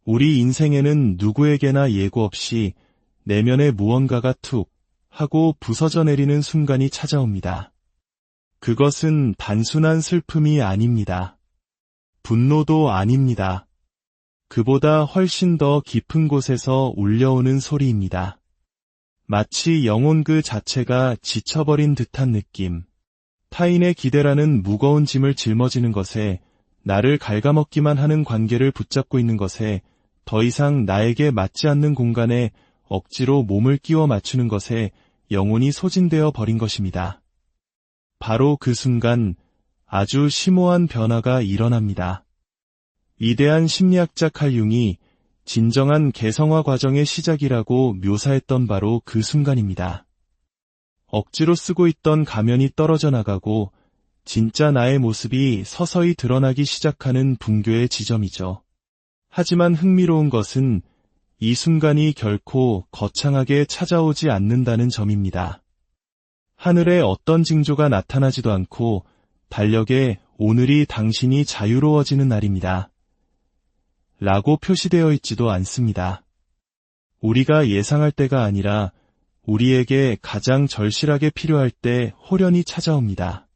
우리 인생에는 누구에게나 예고 없이 내면의 무언가가 툭 하고 부서져 내리는 순간이 찾아옵니다. 그것은 단순한 슬픔이 아닙니다. 분노도 아닙니다. 그보다 훨씬 더 깊은 곳에서 울려오는 소리입니다. 마치 영혼 그 자체가 지쳐버린 듯한 느낌. 타인의 기대라는 무거운 짐을 짊어지는 것에, 나를 갉아먹기만 하는 관계를 붙잡고 있는 것에, 더 이상 나에게 맞지 않는 공간에 억지로 몸을 끼워 맞추는 것에 영혼이 소진되어 버린 것입니다. 바로 그 순간 아주 심오한 변화가 일어납니다. 위대한 심리학자 칼 융이 진정한 개성화 과정의 시작이라고 묘사했던 바로 그 순간입니다. 억지로 쓰고 있던 가면이 떨어져 나가고 진짜 나의 모습이 서서히 드러나기 시작하는 붕괴의 지점이죠. 하지만 흥미로운 것은 이 순간이 결코 거창하게 찾아오지 않는다는 점입니다. 하늘에 어떤 징조가 나타나지도 않고 달력에 오늘이 당신이 자유로워지는 날입니다. 라고 표시되어 있지도 않습니다. 우리가 예상할 때가 아니라 우리에게 가장 절실하게 필요할 때 호련히 찾아옵니다.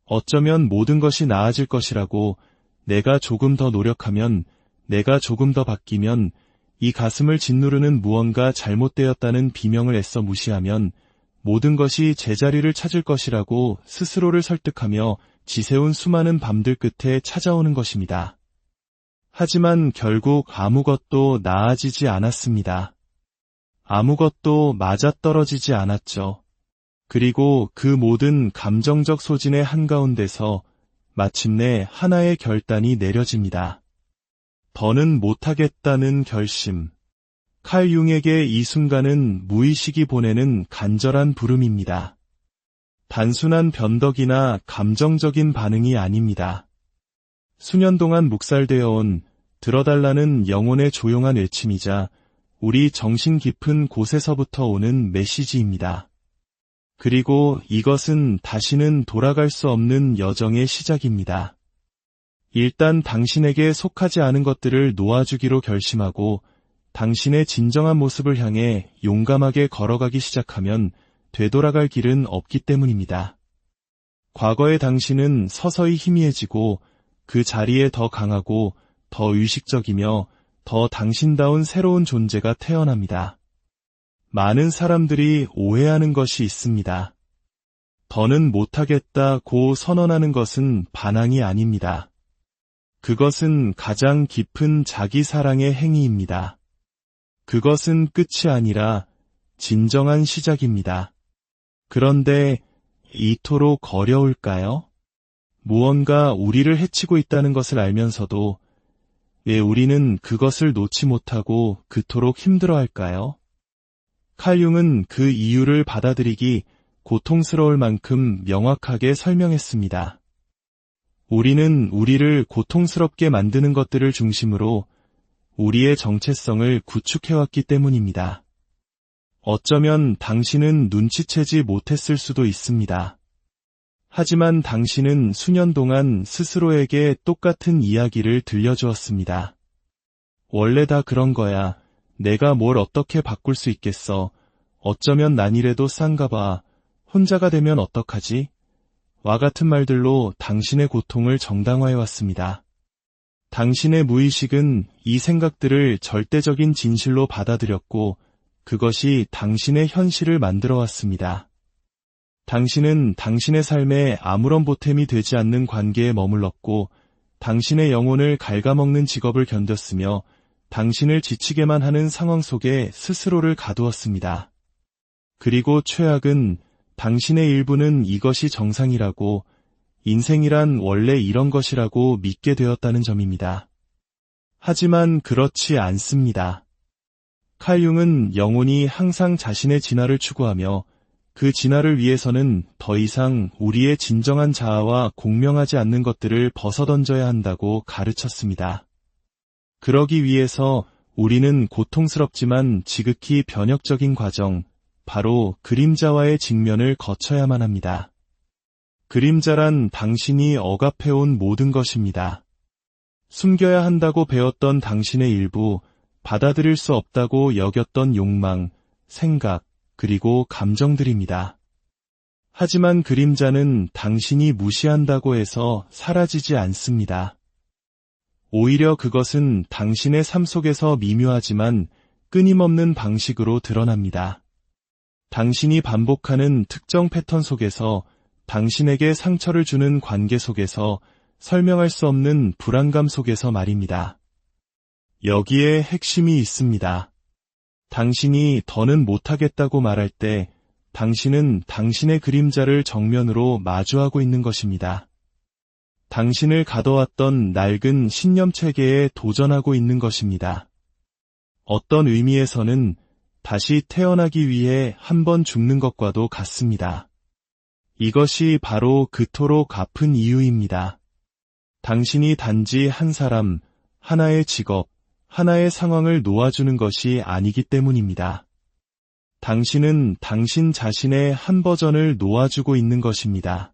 어쩌면 모든 것이 나아질 것이라고, 내가 조금 더 노력하면, 내가 조금 더 바뀌면, 이 가슴을 짓누르는 무언가 잘못되었다는 비명을 애써 무시하면 모든 것이 제자리를 찾을 것이라고 스스로를 설득하며 지새운 수많은 밤들 끝에 찾아오는 것입니다. 하지만 결국 아무것도 나아지지 않았습니다. 아무것도 맞아떨어지지 않았죠. 그리고 그 모든 감정적 소진의 한가운데서 마침내 하나의 결단이 내려집니다. 더는 못하겠다는 결심. 칼 융에게 이 순간은 무의식이 보내는 간절한 부름입니다. 단순한 변덕이나 감정적인 반응이 아닙니다. 수년 동안 묵살되어 온 들어달라는 영혼의 조용한 외침이자 우리 정신 깊은 곳에서부터 오는 메시지입니다. 그리고 이것은 다시는 돌아갈 수 없는 여정의 시작입니다. 일단 당신에게 속하지 않은 것들을 놓아주기로 결심하고 당신의 진정한 모습을 향해 용감하게 걸어가기 시작하면 되돌아갈 길은 없기 때문입니다. 과거의 당신은 서서히 희미해지고 그 자리에 더 강하고 더 의식적이며 더 당신다운 새로운 존재가 태어납니다. 많은 사람들이 오해하는 것이 있습니다. 더는 못하겠다고 선언하는 것은 반항이 아닙니다. 그것은 가장 깊은 자기 사랑의 행위입니다. 그것은 끝이 아니라 진정한 시작입니다. 그런데 이토록 어려울까요? 무언가 우리를 해치고 있다는 것을 알면서도 왜 우리는 그것을 놓지 못하고 그토록 힘들어할까요? 칼 융은 그 이유를 받아들이기 고통스러울 만큼 명확하게 설명했습니다. 우리는 우리를 고통스럽게 만드는 것들을 중심으로 우리의 정체성을 구축해왔기 때문입니다. 어쩌면 당신은 눈치채지 못했을 수도 있습니다. 하지만 당신은 수년 동안 스스로에게 똑같은 이야기를 들려주었습니다. 원래 다 그런 거야. 내가 뭘 어떻게 바꿀 수 있겠어. 어쩌면 난이래도 싼가 봐. 혼자가 되면 어떡하지? 와 같은 말들로 당신의 고통을 정당화해왔습니다. 당신의 무의식은 이 생각들을 절대적인 진실로 받아들였고 그것이 당신의 현실을 만들어왔습니다. 당신은 당신의 삶에 아무런 보탬이 되지 않는 관계에 머물렀고 당신의 영혼을 갉아먹는 직업을 견뎠으며 당신을 지치게만 하는 상황 속에 스스로를 가두었습니다. 그리고 최악은 당신의 일부는 이것이 정상이라고, 인생이란 원래 이런 것이라고 믿게 되었다는 점입니다. 하지만 그렇지 않습니다. 칼 융은 영혼이 항상 자신의 진화를 추구하며 그 진화를 위해서는 더 이상 우리의 진정한 자아와 공명하지 않는 것들을 벗어던져야 한다고 가르쳤습니다. 그러기 위해서 우리는 고통스럽지만 지극히 변혁적인 과정, 바로 그림자와의 직면을 거쳐야만 합니다. 그림자란 당신이 억압해온 모든 것입니다. 숨겨야 한다고 배웠던 당신의 일부, 받아들일 수 없다고 여겼던 욕망, 생각, 그리고 감정들입니다. 하지만 그림자는 당신이 무시한다고 해서 사라지지 않습니다. 오히려 그것은 당신의 삶 속에서 미묘하지만 끊임없는 방식으로 드러납니다. 당신이 반복하는 특정 패턴 속에서, 당신에게 상처를 주는 관계 속에서, 설명할 수 없는 불안감 속에서 말입니다. 여기에 핵심이 있습니다. 당신이 더는 못하겠다고 말할 때, 당신은 당신의 그림자를 정면으로 마주하고 있는 것입니다. 당신을 가둬왔던 낡은 신념 체계에 도전하고 있는 것입니다. 어떤 의미에서는 다시 태어나기 위해 한 번 죽는 것과도 같습니다. 이것이 바로 그토록 아픈 이유입니다. 당신이 단지 한 사람, 하나의 직업, 하나의 상황을 놓아주는 것이 아니기 때문입니다. 당신은 당신 자신의 한 버전을 놓아주고 있는 것입니다.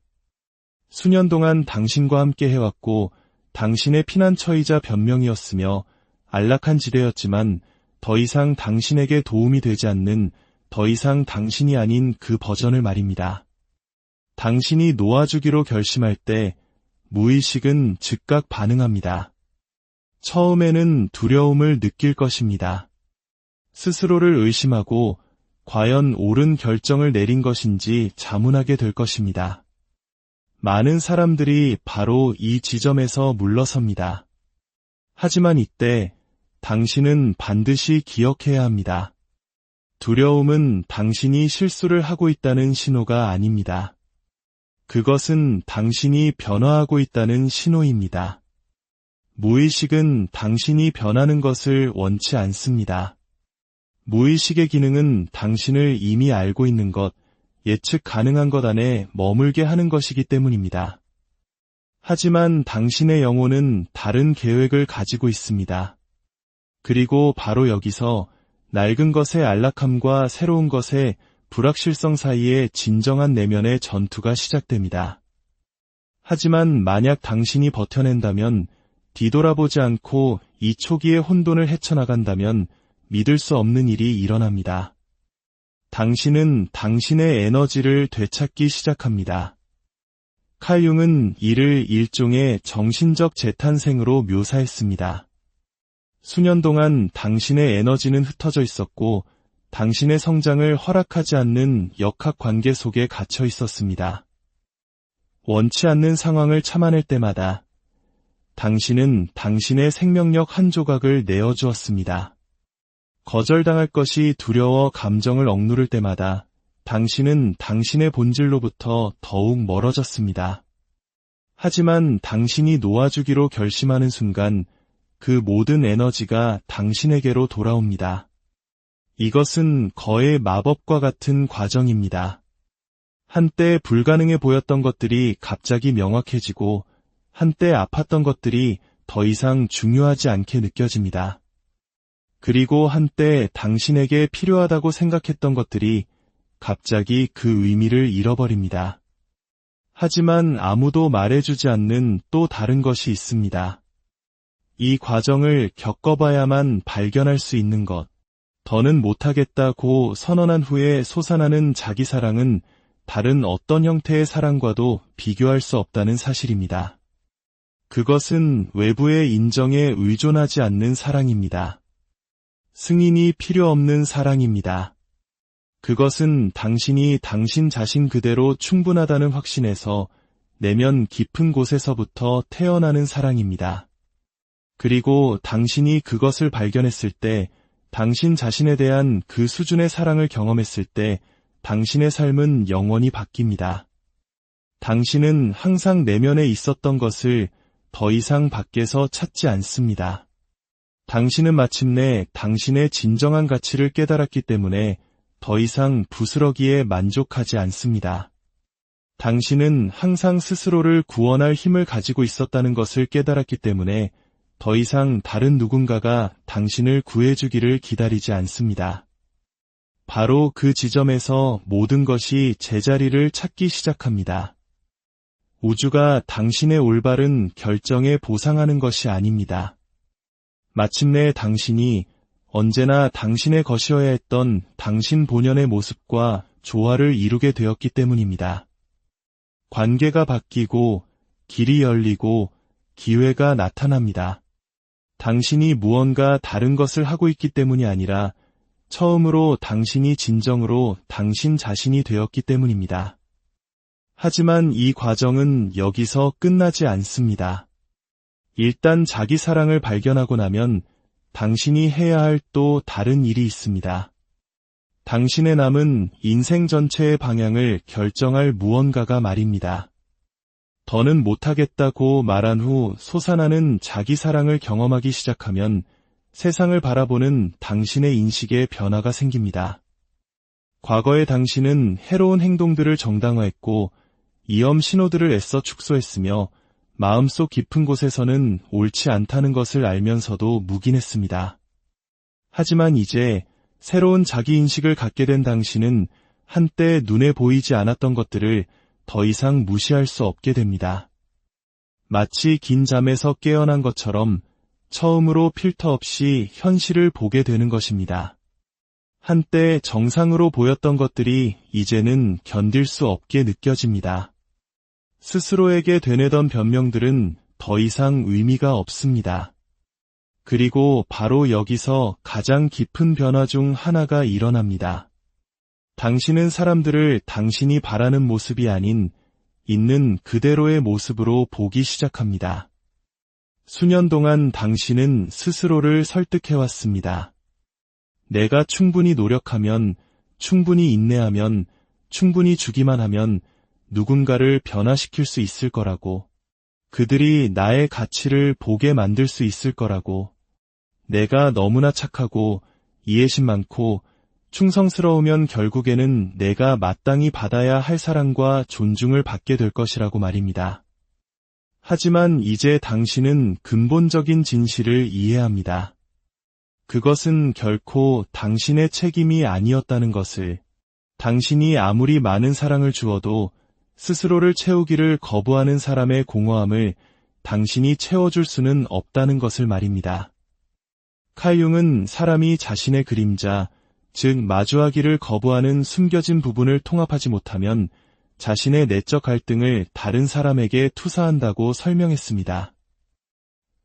수년 동안 당신과 함께 해왔고, 당신의 피난처이자 변명이었으며, 안락한 지대였지만, 더 이상 당신에게 도움이 되지 않는, 더 이상 당신이 아닌 그 버전을 말입니다. 당신이 놓아주기로 결심할 때, 무의식은 즉각 반응합니다. 처음에는 두려움을 느낄 것입니다. 스스로를 의심하고, 과연 옳은 결정을 내린 것인지 자문하게 될 것입니다. 많은 사람들이 바로 이 지점에서 물러섭니다. 하지만 이때 당신은 반드시 기억해야 합니다. 두려움은 당신이 실수를 하고 있다는 신호가 아닙니다. 그것은 당신이 변화하고 있다는 신호입니다. 무의식은 당신이 변하는 것을 원치 않습니다. 무의식의 기능은 당신을 이미 알고 있는 것, 예측 가능한 것 안에 머물게 하는 것이기 때문입니다. 하지만 당신의 영혼은 다른 계획을 가지고 있습니다. 그리고 바로 여기서 낡은 것의 안락함과 새로운 것의 불확실성 사이에 진정한 내면의 전투가 시작됩니다. 하지만 만약 당신이 버텨낸다면, 뒤돌아보지 않고 이 초기의 혼돈을 헤쳐나간다면 믿을 수 없는 일이 일어납니다. 당신은 당신의 에너지를 되찾기 시작합니다. 칼 융은 이를 일종의 정신적 재탄생으로 묘사했습니다. 수년 동안 당신의 에너지는 흩어져 있었고, 당신의 성장을 허락하지 않는 역학관계 속에 갇혀 있었습니다. 원치 않는 상황을 참아낼 때마다 당신은 당신의 생명력 한 조각을 내어주었습니다. 거절당할 것이 두려워 감정을 억누를 때마다 당신은 당신의 본질로부터 더욱 멀어졌습니다. 하지만 당신이 놓아주기로 결심하는 순간 그 모든 에너지가 당신에게로 돌아옵니다. 이것은 거의 마법과 같은 과정입니다. 한때 불가능해 보였던 것들이 갑자기 명확해지고, 한때 아팠던 것들이 더 이상 중요하지 않게 느껴집니다. 그리고 한때 당신에게 필요하다고 생각했던 것들이 갑자기 그 의미를 잃어버립니다. 하지만 아무도 말해주지 않는 또 다른 것이 있습니다. 이 과정을 겪어봐야만 발견할 수 있는 것. 더는 못하겠다고 선언한 후에 솟아나는 자기 사랑은 다른 어떤 형태의 사랑과도 비교할 수 없다는 사실입니다. 그것은 외부의 인정에 의존하지 않는 사랑입니다. 승인이 필요 없는 사랑입니다. 그것은 당신이 당신 자신 그대로 충분하다는 확신에서 내면 깊은 곳에서부터 태어나는 사랑입니다. 그리고 당신이 그것을 발견했을 때, 당신 자신에 대한 그 수준의 사랑을 경험했을 때 당신의 삶은 영원히 바뀝니다. 당신은 항상 내면에 있었던 것을 더 이상 밖에서 찾지 않습니다. 당신은 마침내 당신의 진정한 가치를 깨달았기 때문에 더 이상 부스러기에 만족하지 않습니다. 당신은 항상 스스로를 구원할 힘을 가지고 있었다는 것을 깨달았기 때문에 더 이상 다른 누군가가 당신을 구해주기를 기다리지 않습니다. 바로 그 지점에서 모든 것이 제자리를 찾기 시작합니다. 우주가 당신의 올바른 결정에 보상하는 것이 아닙니다. 마침내 당신이 언제나 당신의 것이어야 했던 당신 본연의 모습과 조화를 이루게 되었기 때문입니다. 관계가 바뀌고 길이 열리고 기회가 나타납니다. 당신이 무언가 다른 것을 하고 있기 때문이 아니라 처음으로 당신이 진정으로 당신 자신이 되었기 때문입니다. 하지만 이 과정은 여기서 끝나지 않습니다. 일단 자기 사랑을 발견하고 나면 당신이 해야 할 또 다른 일이 있습니다. 당신의 남은 인생 전체의 방향을 결정할 무언가가 말입니다. 더는 못하겠다고 말한 후 솟아나는 자기 사랑을 경험하기 시작하면 세상을 바라보는 당신의 인식에 변화가 생깁니다. 과거의 당신은 해로운 행동들을 정당화했고 위험 신호들을 애써 축소했으며 마음속 깊은 곳에서는 옳지 않다는 것을 알면서도 묵인했습니다. 하지만 이제 새로운 자기인식을 갖게 된 당신은 한때 눈에 보이지 않았던 것들을 더 이상 무시할 수 없게 됩니다. 마치 긴 잠에서 깨어난 것처럼 처음으로 필터 없이 현실을 보게 되는 것입니다. 한때 정상으로 보였던 것들이 이제는 견딜 수 없게 느껴집니다. 스스로에게 되뇌던 변명들은 더 이상 의미가 없습니다. 그리고 바로 여기서 가장 깊은 변화 중 하나가 일어납니다. 당신은 사람들을 당신이 바라는 모습이 아닌 있는 그대로의 모습으로 보기 시작합니다. 수년 동안 당신은 스스로를 설득해왔습니다. 내가 충분히 노력하면, 충분히 인내하면, 충분히 주기만 하면 누군가를 변화시킬 수 있을 거라고, 그들이 나의 가치를 보게 만들 수 있을 거라고, 내가 너무나 착하고 이해심 많고 충성스러우면 결국에는 내가 마땅히 받아야 할 사랑과 존중을 받게 될 것이라고 말입니다. 하지만 이제 당신은 근본적인 진실을 이해합니다. 그것은 결코 당신의 책임이 아니었다는 것을, 당신이 아무리 많은 사랑을 주어도 스스로를 채우기를 거부하는 사람의 공허함을 당신이 채워줄 수는 없다는 것을 말입니다. 칼 융은 사람이 자신의 그림자, 즉 마주하기를 거부하는 숨겨진 부분을 통합하지 못하면 자신의 내적 갈등을 다른 사람에게 투사한다고 설명했습니다.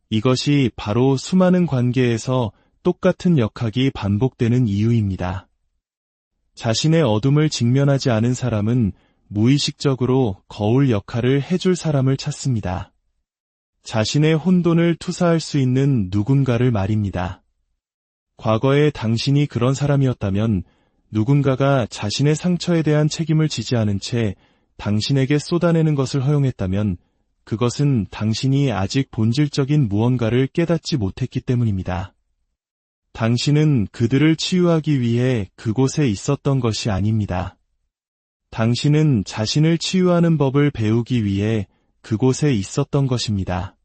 이것이 바로 수많은 관계에서 똑같은 역학이 반복되는 이유입니다. 자신의 어둠을 직면하지 않은 사람은 무의식적으로 거울 역할을 해줄 사람을 찾습니다. 자신의 혼돈을 투사할 수 있는 누군가를 말입니다. 과거에 당신이 그런 사람이었다면 누군가가 자신의 상처에 대한 책임을 지지 않은 채 당신에게 쏟아내는 것을 허용했다면 그것은 당신이 아직 본질적인 무언가를 깨닫지 못했기 때문입니다. 당신은 그들을 치유하기 위해 그곳에 있었던 것이 아닙니다. 당신은 자신을 치유하는 법을 배우기 위해 그곳에 있었던 것입니다.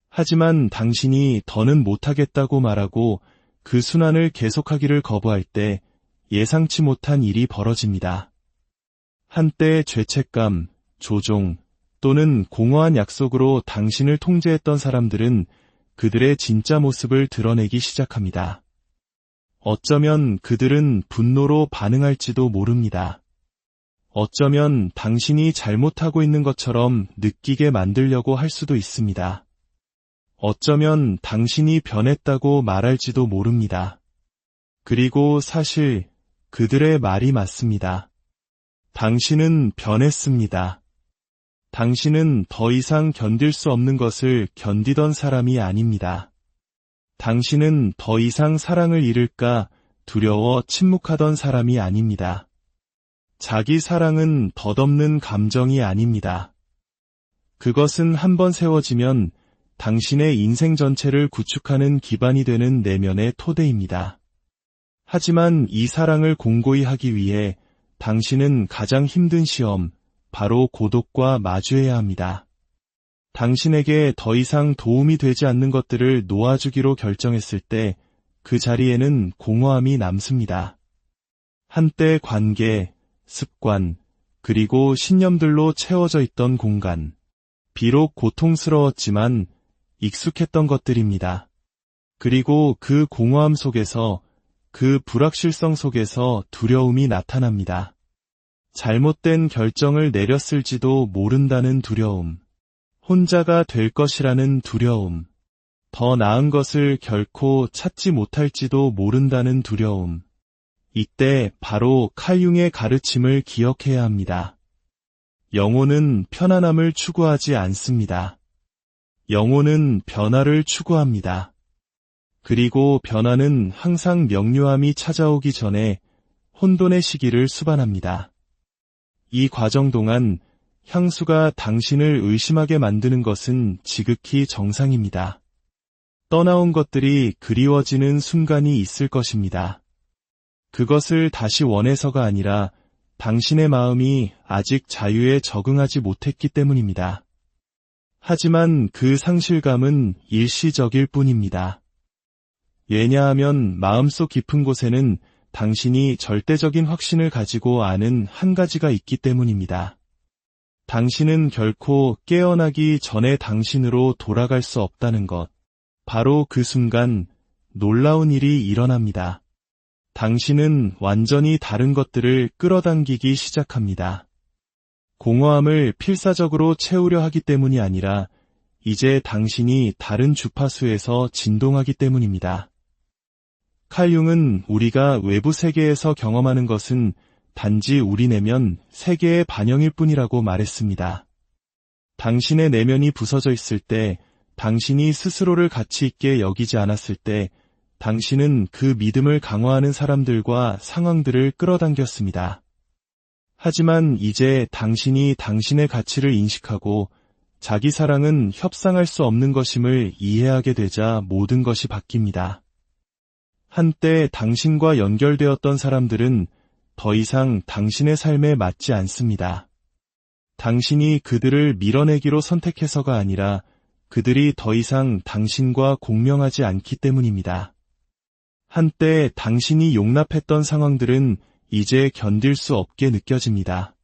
하지만 당신이 더는 못하겠다고 말하고 그 순환을 계속하기를 거부할 때 예상치 못한 일이 벌어집니다. 한때 죄책감, 조종 또는 공허한 약속으로 당신을 통제했던 사람들은 그들의 진짜 모습을 드러내기 시작합니다. 어쩌면 그들은 분노로 반응할지도 모릅니다. 어쩌면 당신이 잘못하고 있는 것처럼 느끼게 만들려고 할 수도 있습니다. 어쩌면 당신이 변했다고 말할지도 모릅니다. 그리고 사실 그들의 말이 맞습니다. 당신은 변했습니다. 당신은 더 이상 견딜 수 없는 것을 견디던 사람이 아닙니다. 당신은 더 이상 사랑을 잃을까 두려워 침묵하던 사람이 아닙니다. 자기 사랑은 덧없는 감정이 아닙니다. 그것은 한번 세워지면 당신의 인생 전체를 구축하는 기반이 되는 내면의 토대입니다. 하지만 이 사랑을 공고히 하기 위해 당신은 가장 힘든 시험, 바로 고독과 마주해야 합니다. 당신에게 더 이상 도움이 되지 않는 것들을 놓아주기로 결정했을 때 그 자리에는 공허함이 남습니다. 한때 관계, 습관, 그리고 신념들로 채워져 있던 공간. 비록 고통스러웠지만 익숙했던 것들입니다. 그리고 그 공허함 속에서, 그 불확실성 속에서 두려움이 나타납니다. 잘못된 결정을 내렸을지도 모른다는 두려움. 혼자가 될 것이라는 두려움. 더 나은 것을 결코 찾지 못할지도 모른다는 두려움. 이때 바로 칼융의 가르침을 기억해야 합니다. 영혼은 편안함을 추구하지 않습니다. 영혼은 변화를 추구합니다. 그리고 변화는 항상 명료함이 찾아오기 전에 혼돈의 시기를 수반합니다. 이 과정 동안 향수가 당신을 의심하게 만드는 것은 지극히 정상입니다. 떠나온 것들이 그리워지는 순간이 있을 것입니다. 그것을 다시 원해서가 아니라 당신의 마음이 아직 자유에 적응하지 못했기 때문입니다. 하지만 그 상실감은 일시적일 뿐입니다. 왜냐하면 마음속 깊은 곳에는 당신이 절대적인 확신을 가지고 아는 한 가지가 있기 때문입니다. 당신은 결코 깨어나기 전에 당신으로 돌아갈 수 없다는 것. 바로 그 순간 놀라운 일이 일어납니다. 당신은 완전히 다른 것들을 끌어당기기 시작합니다. 공허함을 필사적으로 채우려 하기 때문이 아니라 이제 당신이 다른 주파수에서 진동하기 때문입니다. 칼융은 우리가 외부 세계에서 경험하는 것은 단지 우리 내면 세계의 반영일 뿐이라고 말했습니다. 당신의 내면이 부서져 있을 때, 당신이 스스로를 가치 있게 여기지 않았을 때, 당신은 그 믿음을 강화하는 사람들과 상황들을 끌어당겼습니다. 하지만 이제 당신이 당신의 가치를 인식하고 자기 사랑은 협상할 수 없는 것임을 이해하게 되자 모든 것이 바뀝니다. 한때 당신과 연결되었던 사람들은 더 이상 당신의 삶에 맞지 않습니다. 당신이 그들을 밀어내기로 선택해서가 아니라 그들이 더 이상 당신과 공명하지 않기 때문입니다. 한때 당신이 용납했던 상황들은 이제 견딜 수 없게 느껴집니다.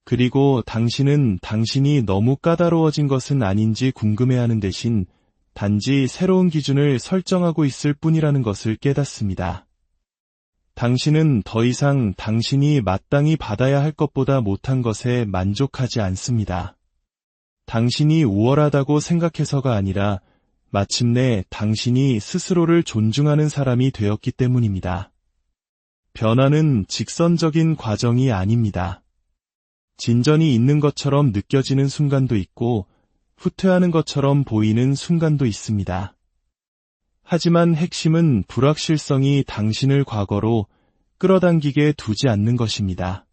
그리고 당신은 당신이 너무 까다로워진 것은 아닌지 궁금해하는 대신 단지 새로운 기준을 설정하고 있을 뿐이라는 것을 깨닫습니다. 당신은 더 이상 당신이 마땅히 받아야 할 것보다 못한 것에 만족하지 않습니다. 당신이 우월하다고 생각해서가 아니라 마침내 당신이 스스로를 존중하는 사람이 되었기 때문입니다. 변화는 직선적인 과정이 아닙니다. 진전이 있는 것처럼 느껴지는 순간도 있고 후퇴하는 것처럼 보이는 순간도 있습니다. 하지만 핵심은 불확실성이 당신을 과거로 끌어당기게 두지 않는 것입니다.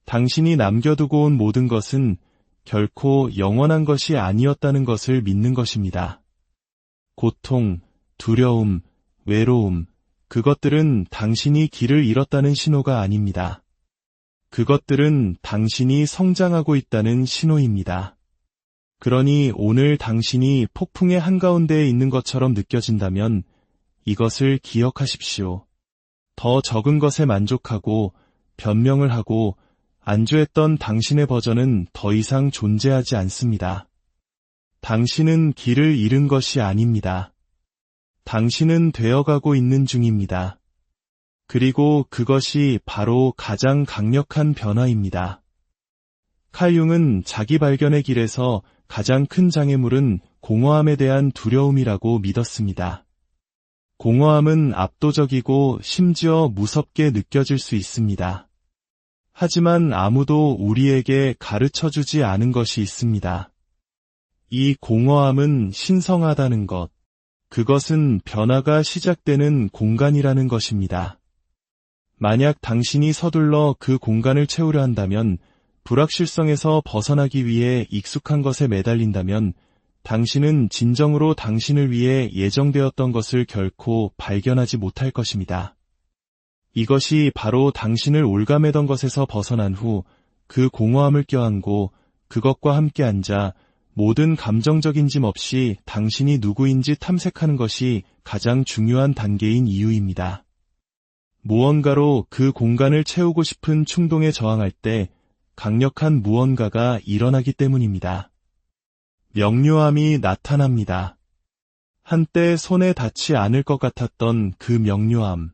당신이 남겨두고 온 모든 것은 결코 영원한 것이 아니었다는 것을 믿는 것입니다. 고통, 두려움, 외로움, 그것들은 당신이 길을 잃었다는 신호가 아닙니다. 그것들은 당신이 성장하고 있다는 신호입니다. 그러니 오늘 당신이 폭풍의 한가운데에 있는 것처럼 느껴진다면 이것을 기억하십시오. 더 적은 것에 만족하고 변명을 하고 안주했던 당신의 버전은 더 이상 존재하지 않습니다. 당신은 길을 잃은 것이 아닙니다. 당신은 되어가고 있는 중입니다. 그리고 그것이 바로 가장 강력한 변화입니다. 칼융은 자기 발견의 길에서 가장 큰 장애물은 공허함에 대한 두려움이라고 믿었습니다. 공허함은 압도적이고 심지어 무섭게 느껴질 수 있습니다. 하지만 아무도 우리에게 가르쳐주지 않은 것이 있습니다. 이 공허함은 신성하다는 것, 그것은 변화가 시작되는 공간이라는 것입니다. 만약 당신이 서둘러 그 공간을 채우려 한다면, 불확실성에서 벗어나기 위해 익숙한 것에 매달린다면, 당신은 진정으로 당신을 위해 예정되었던 것을 결코 발견하지 못할 것입니다. 이것이 바로 당신을 올가매던 것에서 벗어난 후 그 공허함을 껴안고 그것과 함께 앉아 모든 감정적인 짐 없이 당신이 누구인지 탐색하는 것이 가장 중요한 단계인 이유입니다. 무언가로 그 공간을 채우고 싶은 충동에 저항할 때 강력한 무언가가 일어나기 때문입니다. 명료함이 나타납니다. 한때 손에 닿지 않을 것 같았던 그 명료함.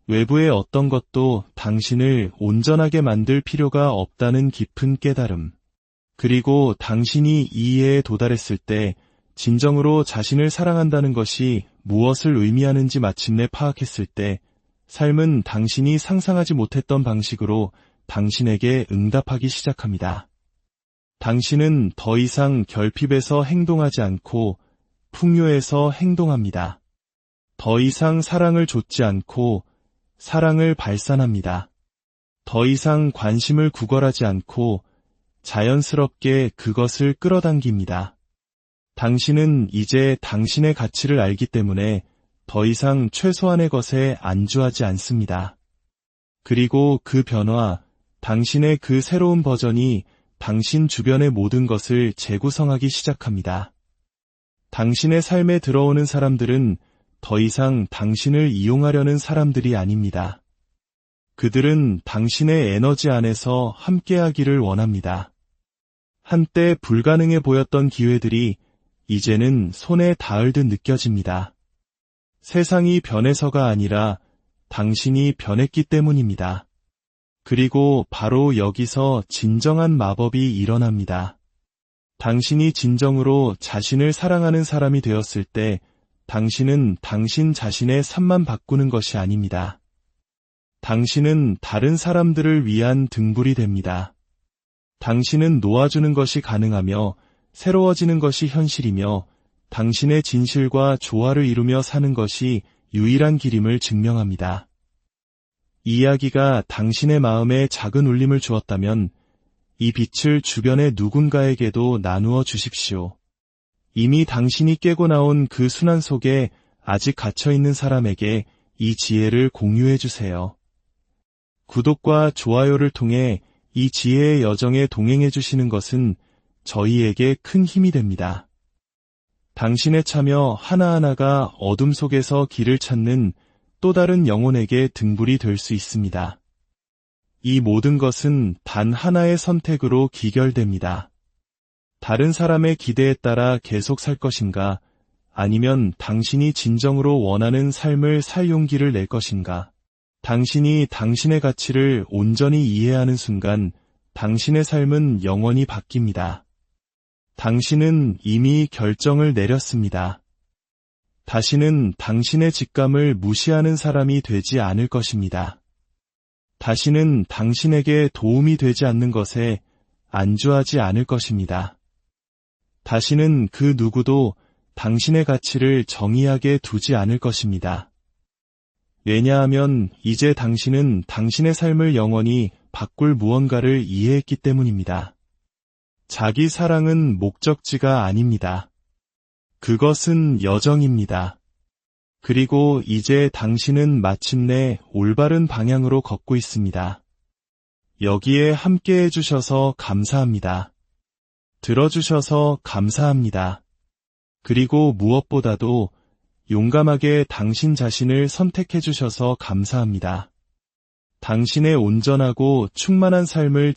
외부의 어떤 것도 당신을 온전하게 만들 필요가 없다는 깊은 깨달음. 그리고 당신이 이해에 도달했을 때 진정으로 자신을 사랑한다는 것이 무엇을 의미하는지 마침내 파악했을 때 삶은 당신이 상상하지 못했던 방식으로 당신에게 응답하기 시작합니다. 당신은 더 이상 결핍에서 행동하지 않고 풍요에서 행동합니다. 더 이상 사랑을 좇지 않고 사랑을 발산합니다. 더 이상 관심을 구걸하지 않고 자연스럽게 그것을 끌어당깁니다. 당신은 이제 당신의 가치를 알기 때문에 더 이상 최소한의 것에 안주하지 않습니다. 그리고 그 변화, 당신의 그 새로운 버전이 당신 주변의 모든 것을 재구성하기 시작합니다. 당신의 삶에 들어오는 사람들은 더 이상 당신을 이용하려는 사람들이 아닙니다. 그들은 당신의 에너지 안에서 함께하기를 원합니다. 한때 불가능해 보였던 기회들이 이제는 손에 닿을 듯 느껴집니다. 세상이 변해서가 아니라 당신이 변했기 때문입니다. 그리고 바로 여기서 진정한 마법이 일어납니다. 당신이 진정으로 자신을 사랑하는 사람이 되었을 때 당신은 당신 자신의 삶만 바꾸는 것이 아닙니다. 당신은 다른 사람들을 위한 등불이 됩니다. 당신은 놓아주는 것이 가능하며 새로워지는 것이 현실이며 당신의 진실과 조화를 이루며 사는 것이 유일한 길임을 증명합니다. 이 이야기가 당신의 마음에 작은 울림을 주었다면 이 빛을 주변의 누군가에게도 나누어 주십시오. 이미 당신이 깨고 나온 그 순환 속에 아직 갇혀있는 사람에게 이 지혜를 공유해 주세요. 구독과 좋아요를 통해 이 지혜의 여정에 동행해 주시는 것은 저희에게 큰 힘이 됩니다. 당신의 참여 하나하나가 어둠 속에서 길을 찾는 또 다른 영혼에게 등불이 될 수 있습니다. 이 모든 것은 단 하나의 선택으로 기결됩니다. 다른 사람의 기대에 따라 계속 살 것인가, 아니면 당신이 진정으로 원하는 삶을 살 용기를 낼 것인가. 당신이 당신의 가치를 온전히 이해하는 순간 당신의 삶은 영원히 바뀝니다. 당신은 이미 결정을 내렸습니다. 다시는 당신의 직감을 무시하는 사람이 되지 않을 것입니다. 다시는 당신에게 도움이 되지 않는 것에 안주하지 않을 것입니다. 다시는 그 누구도 당신의 가치를 정의하게 두지 않을 것입니다. 왜냐하면 이제 당신은 당신의 삶을 영원히 바꿀 무언가를 이해했기 때문입니다. 자기 사랑은 목적지가 아닙니다. 그것은 여정입니다. 그리고 이제 당신은 마침내 올바른 방향으로 걷고 있습니다. 여기에 함께 해주셔서 감사합니다. 들어주셔서 감사합니다. 그리고 무엇보다도 용감하게 당신 자신을 선택해주셔서 감사합니다. 당신의 온전하고 충만한 삶을